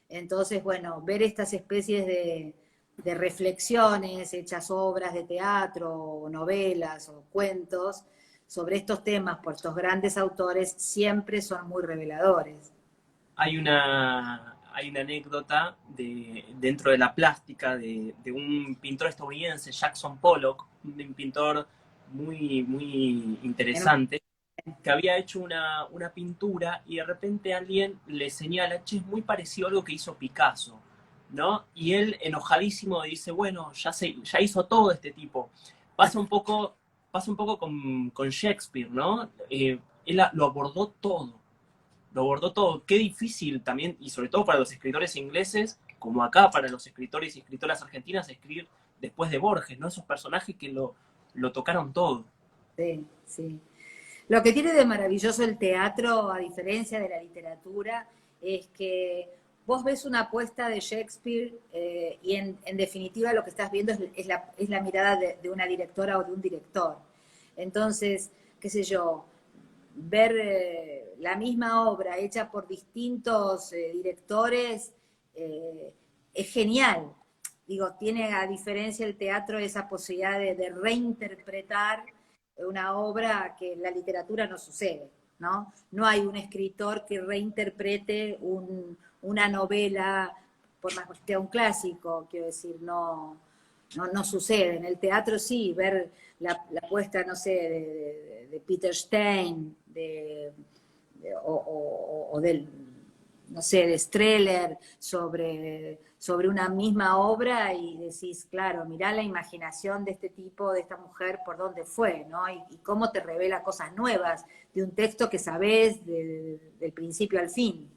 Entonces, bueno, ver estas especies de reflexiones, hechas obras de teatro, o novelas, o cuentos, sobre estos temas por estos grandes autores, siempre son muy reveladores. Hay una anécdota dentro de la plástica de un pintor estadounidense, Jackson Pollock, un pintor muy interesante, que había hecho una pintura y de repente alguien le señala, che, es muy parecido a algo que hizo Picasso, ¿no? Y él, enojadísimo, dice, bueno, ya hizo todo este tipo. Pasa un poco, pasa un poco con Shakespeare, ¿no? Él lo abordó todo. Qué difícil también, y sobre todo para los escritores ingleses, como acá para los escritores y escritoras argentinas, escribir después de Borges, ¿no? Esos personajes que lo tocaron todo. Sí, sí. Lo que tiene de maravilloso el teatro, a diferencia de la literatura, es que vos ves una puesta de Shakespeare, y en definitiva lo que estás viendo es la mirada de una directora o de un director. Entonces, qué sé yo, ver la misma obra hecha por distintos directores es genial. Digo, tiene a diferencia el teatro esa posibilidad de reinterpretar una obra que en la literatura no sucede, ¿no? No hay un escritor que reinterprete una novela, por más que sea un clásico, quiero decir, no sucede. En el teatro sí, ver la puesta, no sé, de Peter Stein, o del, no sé, de Streller, sobre una misma obra, y decís, claro, mirá la imaginación de este tipo, de esta mujer, por dónde fue, ¿no? Y cómo te revela cosas nuevas de un texto que sabés del principio al fin.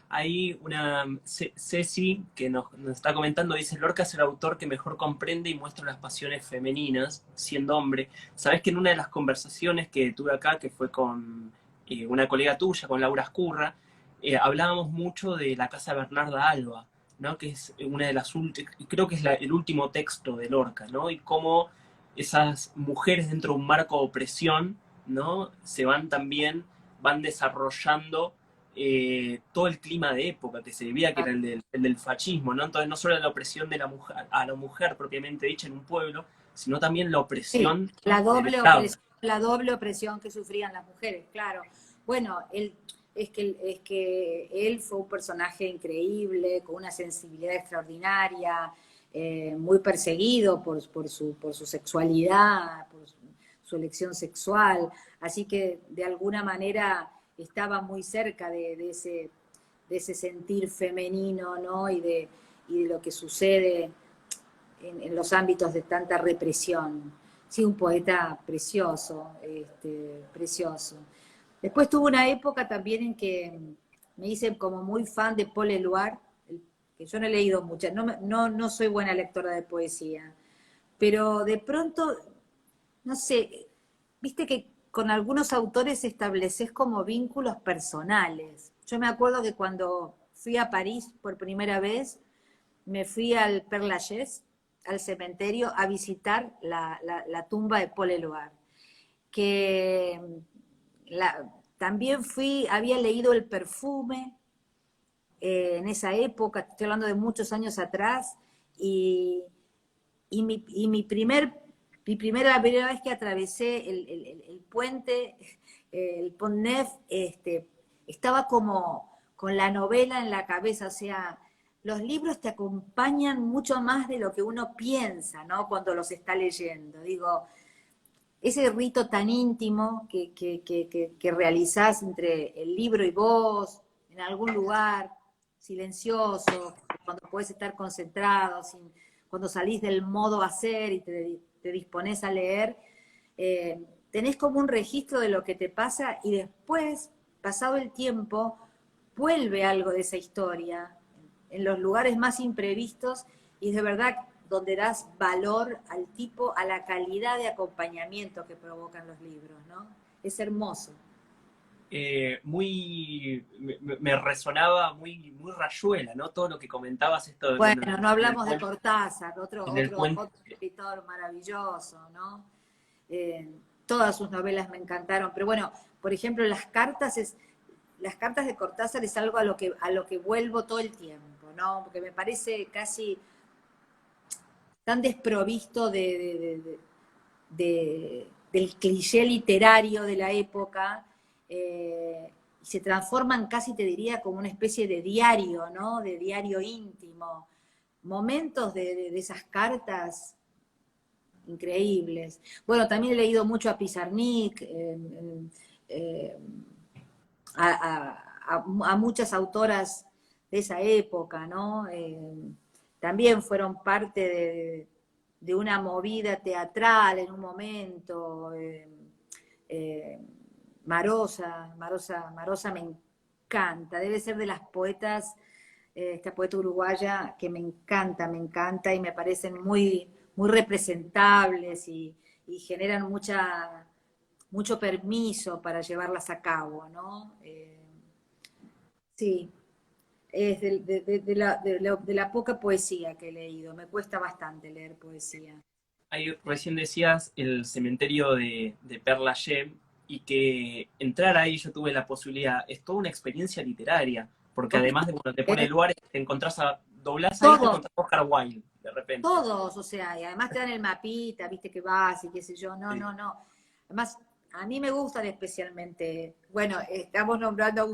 Hay una Ceci que nos está comentando, dice, Lorca es el autor que mejor comprende y muestra las pasiones femeninas, siendo hombre. Sabés que en una de las conversaciones que tuve acá, que fue con una colega tuya, con Laura Escurra, hablábamos mucho de la casa de Bernarda Alba, ¿no? Que es una de las últimas, creo que es el último texto de Lorca, ¿no? Y cómo esas mujeres dentro de un marco de opresión, ¿no? Van desarrollando todo el clima de época que se vivía, que era el del fascismo, ¿no? Entonces no solo era la opresión de la mujer, a la mujer propiamente dicha en un pueblo, sino también la Sí, opresión del Estado. la doble opresión que sufrían las mujeres, claro. Bueno, es que él fue un personaje increíble, con una sensibilidad extraordinaria, muy perseguido por su sexualidad, por su elección sexual, así que de alguna manera estaba muy cerca de ese sentir femenino, ¿no? Y de lo que sucede en los ámbitos de tanta represión. Sí, un poeta precioso, precioso. Después tuve una época también en que me hice como muy fan de Paul Eluard, que yo no he leído muchas, no soy buena lectora de poesía, pero de pronto, no sé, viste que con algunos autores estableces como vínculos personales. Yo me acuerdo que cuando fui a París por primera vez, me fui al Père Lachaise, al cementerio, a visitar la tumba de Paul Eluard, que también había leído El perfume en esa época, estoy hablando de muchos años atrás, y, mi primera vez que atravesé el puente, el Pont Neuf, estaba como con la novela en la cabeza, o sea, los libros te acompañan mucho más de lo que uno piensa, ¿no? Cuando los está leyendo. Digo, ese rito tan íntimo que realizás entre el libro y vos, en algún lugar, silencioso, cuando podés estar concentrado, cuando salís del modo hacer y te disponés a leer, tenés como un registro de lo que te pasa y después, pasado el tiempo, vuelve algo de esa historia en los lugares más imprevistos y es de verdad donde das valor al tipo, a la calidad de acompañamiento que provocan los libros, ¿no? Es hermoso. Me resonaba muy Rayuela, ¿no? Todo lo que comentabas, esto de Bueno, cuando no en el hablamos de puente, Cortázar, en el puente, otro escritor maravilloso, ¿no? Todas sus novelas me encantaron, pero bueno, por ejemplo, las cartas de Cortázar es algo a lo que vuelvo todo el tiempo, ¿no? Porque me parece casi tan desprovisto del cliché literario de la época, y se transforman casi, te diría, como una especie de diario, ¿no? De diario íntimo. Momentos de esas cartas increíbles. Bueno, también he leído mucho a Pizarnik, eh, a muchas autoras de esa época, ¿no? También fueron parte de una movida teatral en un momento. Eh, Marosa me encanta, debe ser de las poetas, esta poeta uruguaya que me encanta y me parecen muy representables y generan mucho permiso para llevarlas a cabo, ¿no? Sí, es de la poca poesía que he leído, me cuesta bastante leer poesía. ahí recién decías el cementerio de Père Lachaise, y que entrar ahí yo tuve la posibilidad, es toda una experiencia literaria, porque además de cuando te pone lugares, te encontrás doblás ahí, te Todo, encontrás a Oscar Wilde, de repente. todos, o sea, y además te dan el mapita, viste que vas y qué sé yo, no, Sí, no, no. Además, a mí me gustan especialmente, bueno, estamos nombrando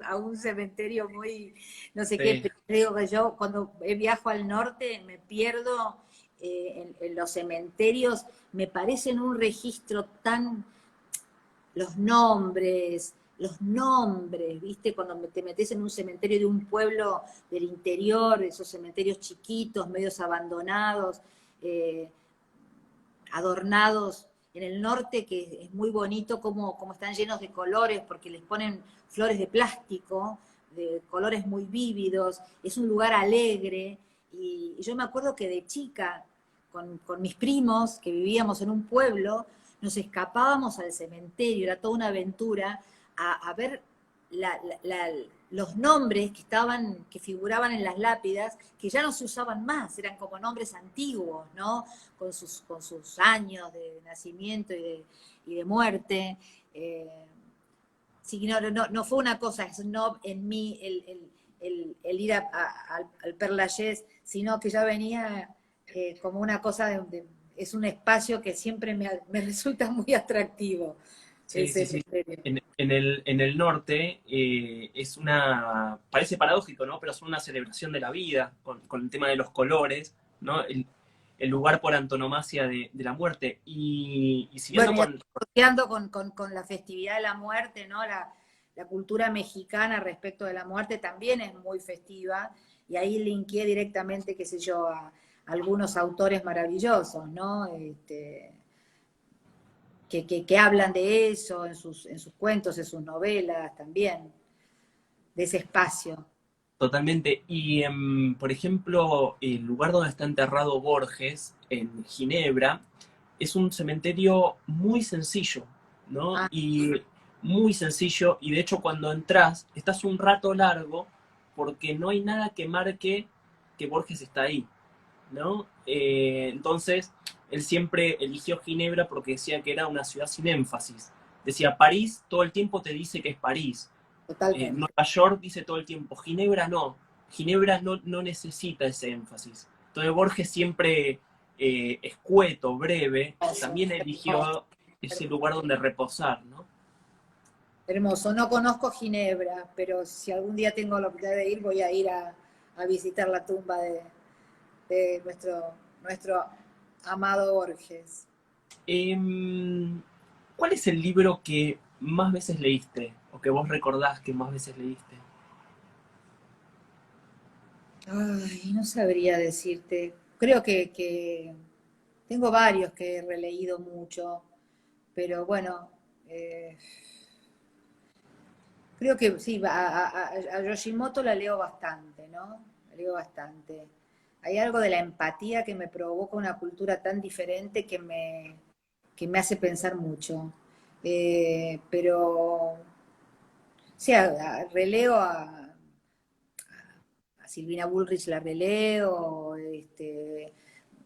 a un cementerio muy, no sé qué, sí. pero digo que yo cuando viajo al norte me pierdo en los cementerios, me parecen un registro tan los nombres, ¿viste? Cuando te metes en un cementerio de un pueblo del interior, esos cementerios chiquitos, medios abandonados, eh, adornados en el norte, que es muy bonito como están llenos de colores, porque les ponen flores de plástico, de colores muy vívidos, es un lugar alegre, y yo me acuerdo que de chica, con mis primos, que vivíamos en un pueblo, nos escapábamos al cementerio, era toda una aventura, a ver la, la, la, los nombres que figuraban en las lápidas, que ya no se usaban más, eran como nombres antiguos, ¿no? Con sus años de nacimiento y de muerte. Sí, no fue una cosa snob en mí el ir al Père Lachaise, sino que ya venía como una cosa es un espacio que siempre me resulta muy atractivo, Sí, el sí, sí. cementerio. En el norte parece paradójico, ¿no? Pero es una celebración de la vida, con el tema de los colores, ¿no? El lugar por antonomasia de la muerte. Y siguiendo Bueno, y con, asociando con la festividad de la muerte, ¿no? La cultura mexicana respecto de la muerte también es muy festiva, y ahí linkeé directamente, qué sé yo, a algunos autores maravillosos, ¿no? Que hablan de eso en sus cuentos, en sus novelas también, de ese espacio. Totalmente. Y, por ejemplo, el lugar donde está enterrado Borges, en Ginebra, es un cementerio muy sencillo, ¿no? Ah, Y muy sencillo, y de hecho cuando entras, estás un rato largo porque no hay nada que marque que Borges está ahí, ¿no? Entonces, él siempre eligió Ginebra porque decía que era una ciudad sin énfasis. Decía, París todo el tiempo te dice que es París. totalmente. Nueva York dice todo el tiempo, Ginebra no. Ginebra no necesita ese énfasis. Entonces Borges siempre escueto, breve, también Hermoso, eligió ese lugar donde reposar, ¿no? hermoso. No conozco Ginebra, pero si algún día tengo la oportunidad de ir, voy a ir a visitar la tumba de nuestro amado Borges. Em, ¿Cuál es el libro que más veces leíste o que vos recordás que más veces leíste? Ay, no sabría decirte. Creo que tengo varios que he releído mucho, pero bueno, eh, creo que sí, a Yoshimoto la leo bastante, ¿no? La leo bastante. Hay algo de la empatía que me provoca una cultura tan diferente que me hace pensar mucho. Pero, sí, releo a Silvina Bullrich, la releo,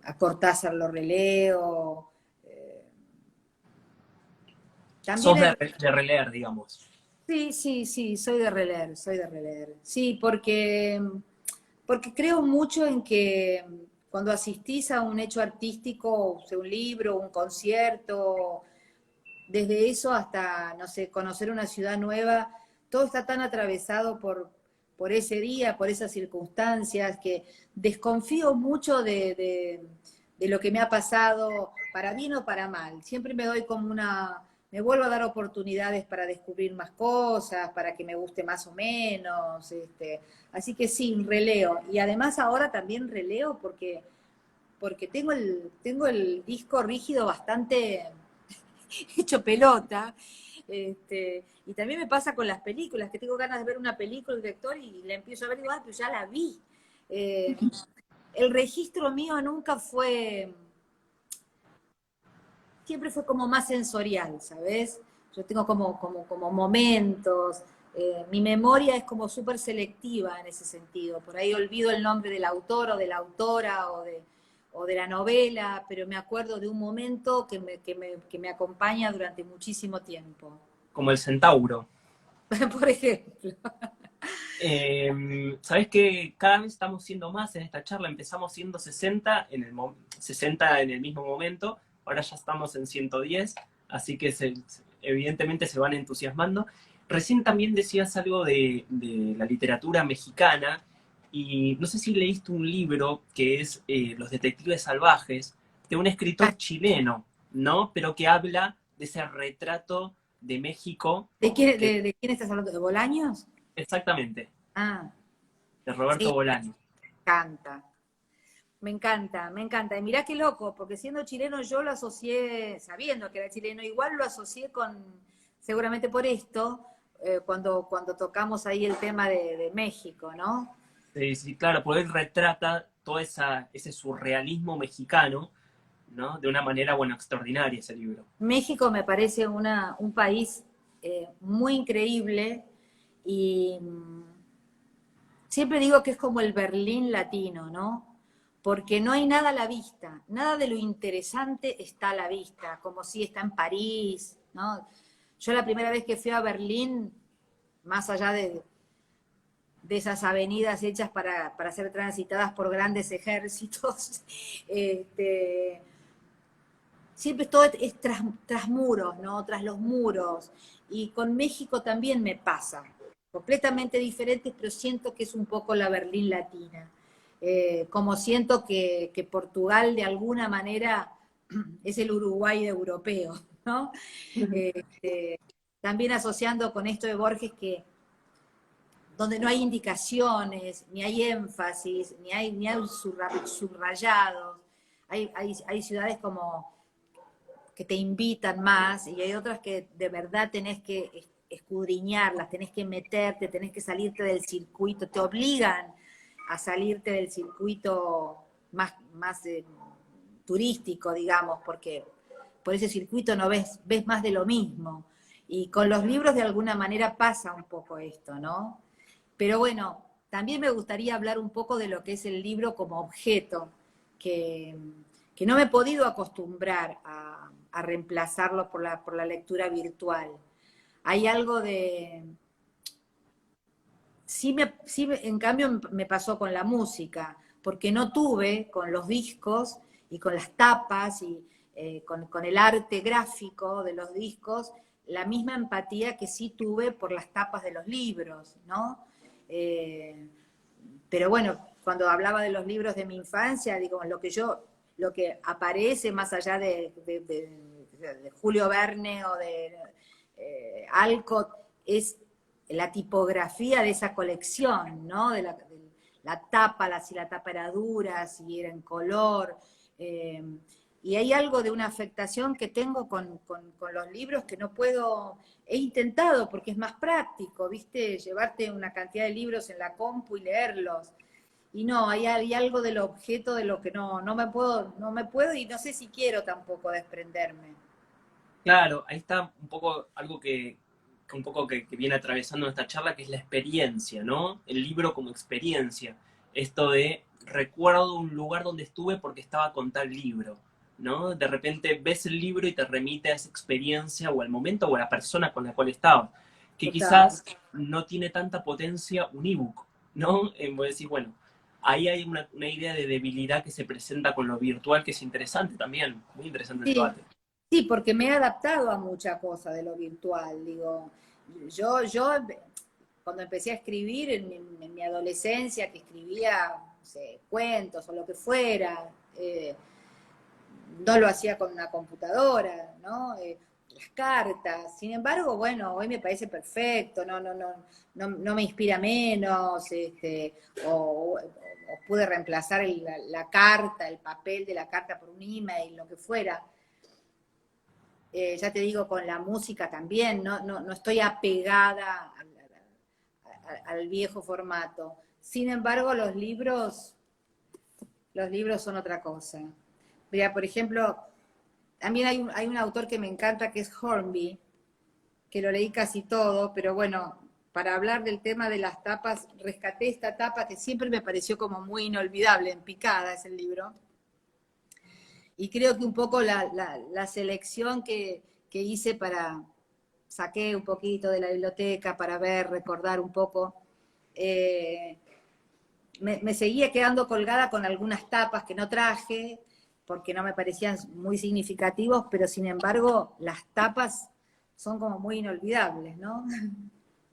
a Cortázar lo releo. eh, Sos También de releer, digamos. sí, sí, sí, soy de releer, soy de releer. Sí, porque creo mucho en que cuando asistís a un hecho artístico, sea un libro, un concierto, desde eso hasta, no sé, conocer una ciudad nueva, todo está tan atravesado por ese día, por esas circunstancias, que desconfío mucho de lo que me ha pasado, para bien o para mal. Siempre me doy como me vuelvo a dar oportunidades para descubrir más cosas, para que me guste más o menos. Así que sí, releo. Y además ahora también releo porque tengo el disco rígido bastante hecho pelota. Y también me pasa con las películas, que tengo ganas de ver una película del director y la empiezo a ver y digo, ah, pero ya la vi. Eh, el registro mío nunca fue, siempre fue como más sensorial, ¿sabes? Yo tengo como momentos, mi memoria es como súper selectiva en ese sentido, por ahí olvido el nombre del autor o de la autora o de la novela, pero me acuerdo de un momento que me acompaña durante muchísimo tiempo. Como el centauro. Por ejemplo. Sabés que cada vez estamos siendo más en esta charla. Empezamos siendo 60 60 en el mismo momento. Ahora ya estamos en 110. Así que evidentemente se van entusiasmando. Recién también decías algo de la literatura mexicana. Y no sé si leíste un libro que es Los Detectives Salvajes, de un escritor chileno, ¿no? Pero que habla de ese retrato de México ¿De quién, que de quién estás hablando? ¿De Bolaños? exactamente, Ah, de Roberto sí, Bolaño. me encanta. Me encanta, me encanta. Y mirá qué loco, porque siendo chileno yo lo asocié, sabiendo que era chileno, igual lo asocié seguramente por esto, cuando tocamos ahí el tema de México, ¿no? Sí, sí, claro, porque él retrata todo ese surrealismo mexicano, ¿no? De una manera, bueno, extraordinaria ese libro. México me parece un país muy increíble y siempre digo que es como el Berlín latino, ¿no? Porque no hay nada a la vista, nada de lo interesante está a la vista, como si está en París, ¿no? Yo la primera vez que fui a Berlín, más allá de esas avenidas hechas para ser transitadas por grandes ejércitos, este, siempre todo es tras muros, ¿no? Tras los muros. Y con México también me pasa, completamente diferentes, pero siento que es un poco la Berlín latina. Como siento que Portugal de alguna manera es el Uruguay europeo, ¿no? Este, también asociando con esto de Borges que donde no hay indicaciones, ni hay énfasis, ni hay subrayados. Hay ciudades como que te invitan más y hay otras que de verdad tenés que escudriñarlas, tenés que meterte, tenés que salirte del circuito, te obligan a salirte del circuito más turístico, digamos, porque por ese circuito no ves más de lo mismo. Y con los libros de alguna manera pasa un poco esto, ¿no? Pero bueno, también me gustaría hablar un poco de lo que es el libro como objeto, que, que no me he podido acostumbrar a reemplazarlo por la lectura virtual. Hay algo de... En cambio me pasó con la música, porque no tuve con los discos y con las tapas y con el arte gráfico de los discos la misma empatía que sí tuve por las tapas de los libros, ¿no? Eh, pero bueno, cuando hablaba de los libros de mi infancia, digo, lo que aparece más allá de Julio Verne o de Alcott es la tipografía de esa colección, ¿no? La tapa, si la tapa era dura, si era en color. Y hay algo de una afectación que tengo con los libros que no puedo, he intentado porque es más práctico, ¿viste? Llevarte una cantidad de libros en la compu y leerlos. Y no, hay algo del objeto de lo que no me puedo y no sé si quiero tampoco desprenderme. Claro, ahí está un poco algo que viene atravesando nuestra charla, que es la experiencia, ¿no? El libro como experiencia. Esto de recuerdo un lugar donde estuve porque estaba con tal libro, ¿no? De repente ves el libro y te remite a esa experiencia o al momento o a la persona con la cual estaba, que Total. quizás no tiene tanta potencia un ebook, ¿no? Vos decís, bueno, ahí hay una idea de debilidad que se presenta con lo virtual que es interesante también, muy interesante el Sí, debate. sí, porque me he adaptado a mucha cosa de lo virtual. Digo, yo cuando empecé a escribir en mi adolescencia, que escribía, no sé, cuentos o lo que fuera, no lo hacía con una computadora, ¿no? Las cartas. Sin embargo, bueno, hoy me parece perfecto, no me inspira menos, o pude reemplazar la carta, el papel de la carta por un email, lo que fuera. Ya te digo, con la música también, no estoy apegada al viejo formato. Sin embargo, los libros son otra cosa. Mira, por ejemplo, también hay un autor que me encanta que es Hornby, que lo leí casi todo, pero bueno, para hablar del tema de las tapas, rescaté esta tapa que siempre me pareció como muy inolvidable, en picada es el libro. Y creo que un poco la selección que hice saqué un poquito de la biblioteca para ver, recordar un poco, eh, me seguía quedando colgada con algunas tapas que no traje, porque no me parecían muy significativos, pero sin embargo las tapas son como muy inolvidables, ¿no?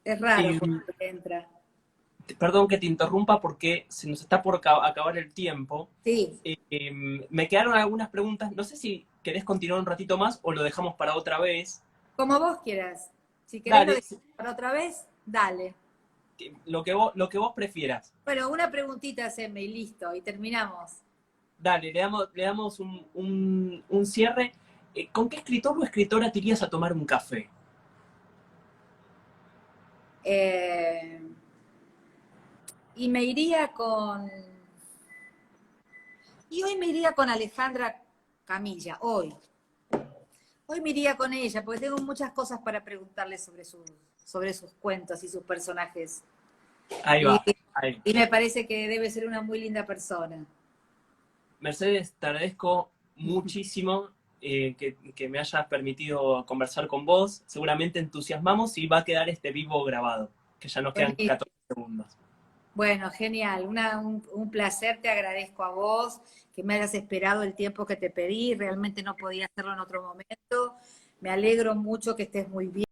Es raro Y cómo te entra. perdón que te interrumpa porque se nos está por acabar el tiempo. Sí, Me quedaron algunas preguntas. No sé si querés continuar un ratito más o lo dejamos para otra vez. como vos quieras. Si querés lo Dale, dejamos para otra vez, dale. lo que vos prefieras. Bueno, una preguntita, haceme y listo, y terminamos. Dale, le damos un cierre. ¿Con qué escritor o escritora te irías a tomar un café? Eh, y me iría con... Y hoy me iría con Alejandra Camilla, hoy. Hoy me iría con ella, porque tengo muchas cosas para preguntarle sobre sus cuentos y sus personajes. Ahí Y, va. Ahí. y me parece que debe ser una muy linda persona. Mercedes, te agradezco muchísimo que me hayas permitido conversar con vos. Seguramente entusiasmamos y va a quedar este vivo grabado, que ya nos quedan Buenísimo. 14 segundos. Bueno, genial, un placer, te agradezco a vos que me hayas esperado el tiempo que te pedí, realmente no podía hacerlo en otro momento. Me alegro mucho que estés muy bien.